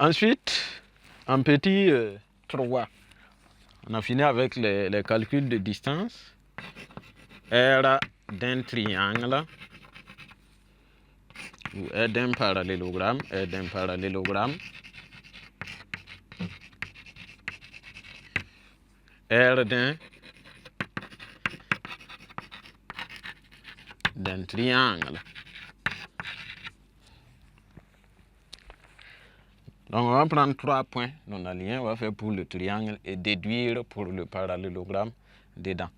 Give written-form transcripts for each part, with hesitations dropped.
Ensuite, en petit 3, on a fini avec les calculs de distance. R d'un triangle ou R d'un parallélogramme, R d'un parallélogramme, R d'un triangle. Donc on va prendre 3 points non alignés, on va faire pour le triangle et déduire pour le parallélogramme dedans.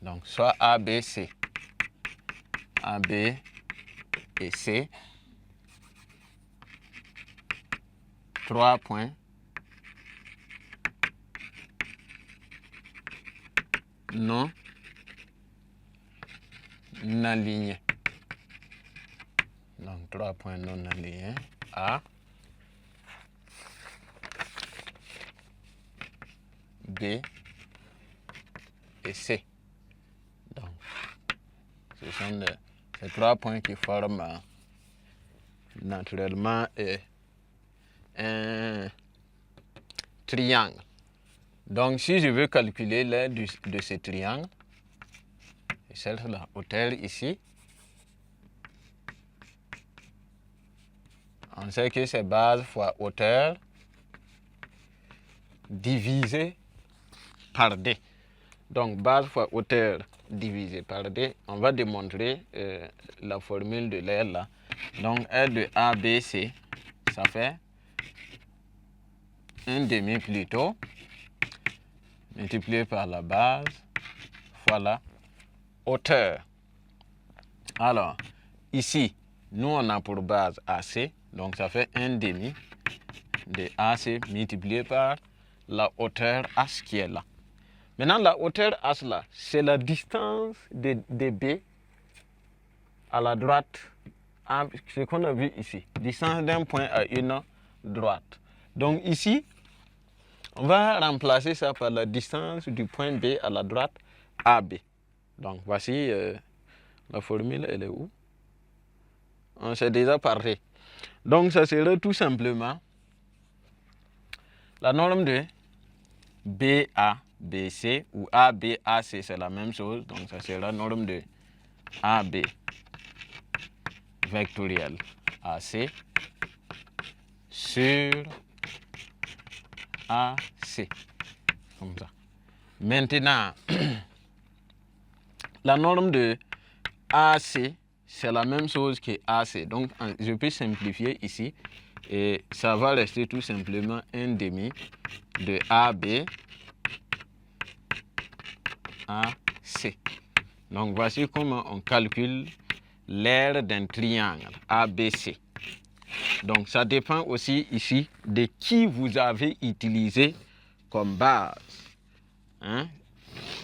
Donc soit A, B, C. A, B et C. 3 points non alignés. Donc 3 points non alignés. A, B et C. Donc, ce sont ces 3 points qui forment naturellement un triangle. Donc, si je veux calculer l'aire de ce triangle, je cherche la hauteur ici. On sait que c'est base fois hauteur divisé par D. Donc, base fois hauteur divisé par D, on va démontrer la formule de l'aire là. Donc, R de ABC, ça fait 1/2 plutôt, multiplié par la base fois la hauteur. Alors, ici, nous on a pour base AC, donc ça fait 1/2 de AC multiplié par la hauteur H qui est là. Maintenant, la hauteur H là, c'est la distance de B à la droite, ce qu'on a vu ici, distance d'un point à une droite. Donc ici, on va remplacer ça par la distance du point B à la droite AB. Donc voici la formule, elle est où? On s'est déjà parlé. Donc ça serait tout simplement la norme de BABC ou ABAC, c'est la même chose. Donc ça sera la norme de AB vectoriel AC sur AC. Comme ça. Maintenant, la norme de AC, c'est la même chose que AC. Donc, je peux simplifier ici. Et ça va rester tout simplement 1/2 de AB AC. Donc, voici comment on calcule l'aire d'un triangle ABC. Donc, ça dépend aussi ici de qui vous avez utilisé comme base. Hein?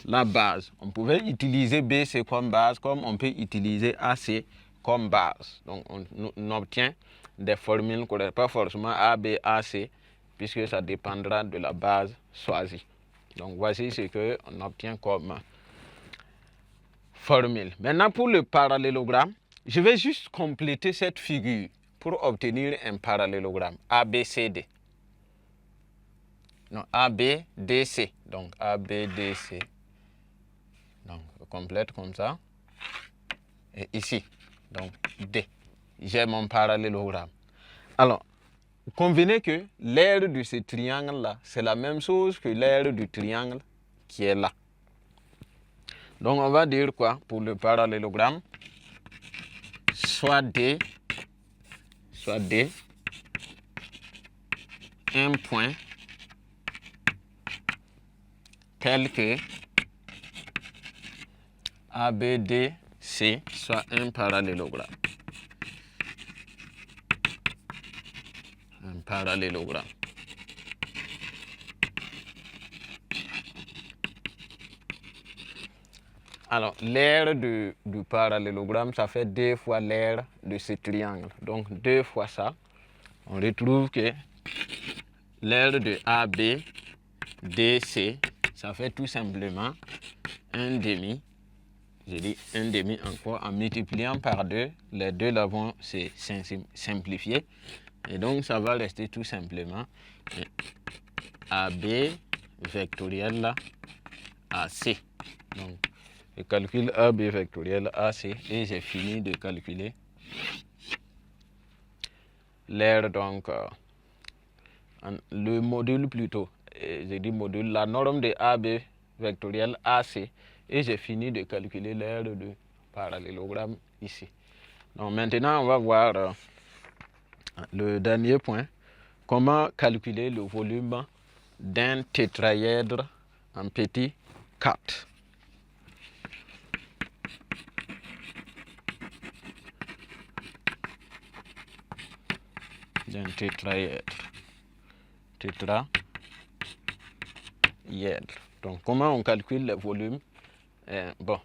La base. On pouvait utiliser BC comme base, comme on peut utiliser AC comme base. Donc, on obtient des formules correctes, pas forcément ABAC, puisque ça dépendra de la base choisie. Donc, voici ce qu'on obtient comme formule. Maintenant, pour le parallélogramme, je vais juste compléter cette figure pour obtenir un parallélogramme ABCD. Non, ABDC. Donc, ABDC. Donc, je complète comme ça. Et ici, donc D. J'ai mon parallélogramme. Alors, convenez que l'aire de ce triangle-là, c'est la même chose que l'aire du triangle qui est là. Donc, on va dire quoi pour le parallélogramme? Soit D, un point tel que ABDC soit un parallélogramme. Un parallélogramme. Alors, l'aire du parallélogramme, ça fait 2 fois l'aire de ce triangle. Donc, 2 fois ça, on retrouve que l'aire de ABDC, ça fait tout simplement 1/2. Je dis 1/2 encore en multipliant par 2. Les deux là vont se simplifier. Et donc, ça va rester tout simplement AB vectoriel là, AC. Donc, je calcule AB vectoriel AC et j'ai fini de calculer l'aire, donc le module plutôt, j'ai dit module, la norme de AB vectoriel AC, et j'ai fini de calculer l'aire de parallélogramme ici. Donc maintenant, on va voir le dernier point, comment calculer le volume d'un tétraèdre en petit 4. D'un tétraèdre. Donc comment on calcule le volume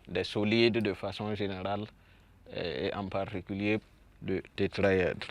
des solides de façon générale et en particulier de tétraèdre.